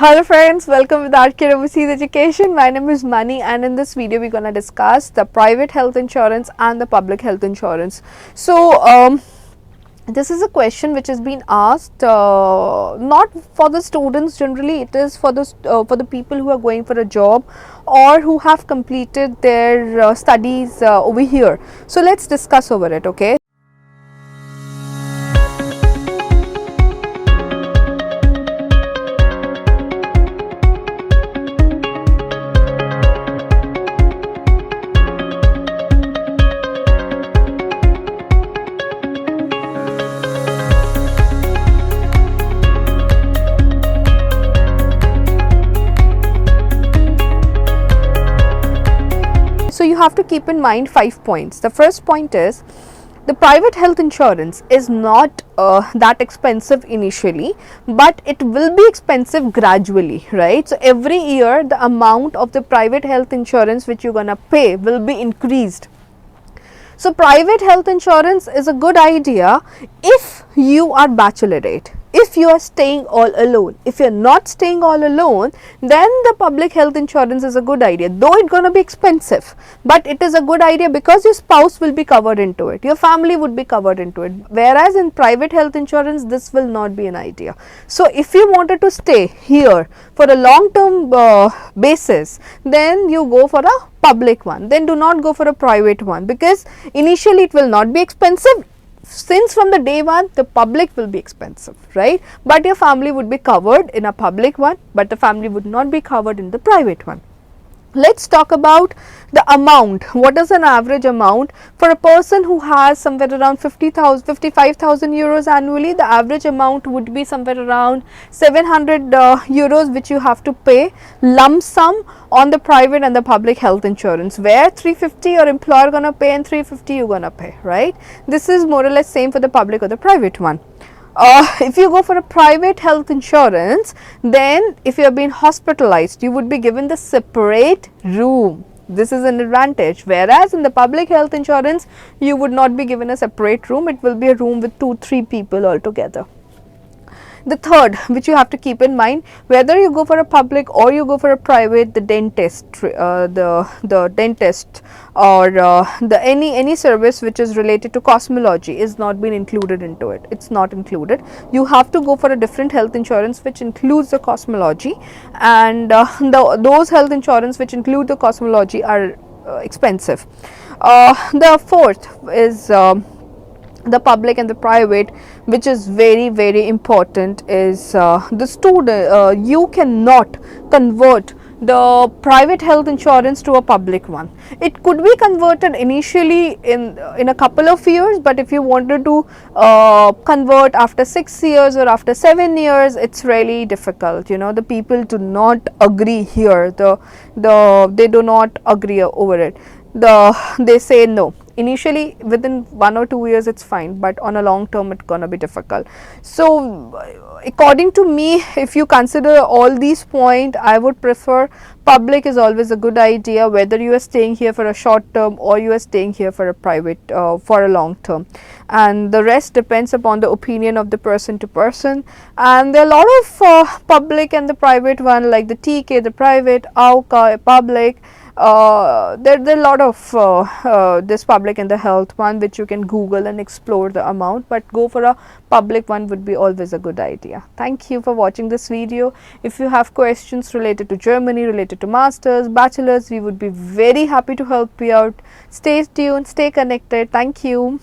Hello friends, welcome with Rcare Overseas Education. My name is Mani and in this video we're going to discuss the private health insurance and the public health insurance. So this is a question which has been asked not for the students generally, it is for the people who are going for a job or who have completed their studies over here. So let's discuss over it, okay? So you have to keep in mind 5 points. The first point is the private health insurance is not that expensive initially, but it will be expensive gradually, right? So every year the amount of the private health insurance which you're gonna pay will be increased. So private health insurance is a good idea if you are bachelorette, if you are staying all alone. If you're not staying all alone, then the public health insurance is a good idea, though it's going to be expensive, but it is a good idea because your spouse will be covered into it, your family would be covered into it, whereas in private health insurance this will not be an idea. So if you wanted to stay here for a long term basis, then you go for a public one, then do not go for a private one, because initially it will not be expensive, since from the day one the public will be expensive, right? But your family would be covered in a public one, but the family would not be covered in the private one. Let's talk about the amount. What is an average amount for a person who has somewhere around 55,000 euros annually? The average amount would be somewhere around 700 euros, which you have to pay lump sum on the private and the public health insurance, where 350 your employer gonna pay and 350 you gonna pay, right? This is more or less same for the public or the private one. If you go for a private health insurance, then if you have been hospitalized, you would be given the separate room. This is an advantage, whereas in the public health insurance you would not be given a separate room, it will be a room with 2-3 people altogether. The third, which you have to keep in mind, whether you go for a public or you go for a private, the dentist, the dentist or the any service which is related to cosmetology is not been included into it. It's not included. You have to go for a different health insurance which includes the cosmetology, and those health insurance which include the cosmetology are expensive. The fourth is the public and the private, which is very important, is the student. You cannot convert the private health insurance to a public one. It could be converted initially in a couple of years, but if you wanted to convert after 6 years or after 7 years, it's really difficult. You know, the people do not agree here. They do not agree over it. They say no. Initially within 1 or 2 years it's fine, but on a long term it's gonna be difficult. So according to me, if you consider all these points, I would prefer public is always a good idea, whether you are staying here for a short term or you are staying here for a private for a long term, and the rest depends upon the opinion of the person to person. And there are a lot of public and the private one, like the TK, the private, AUCA, public. There are a lot of this public and the health one, which you can Google and explore the amount, but go for a public one would be always a good idea. Thank you for watching this video. If you have questions related to Germany, related to masters, bachelors, we would be very happy to help you out. Stay tuned, stay connected. Thank you.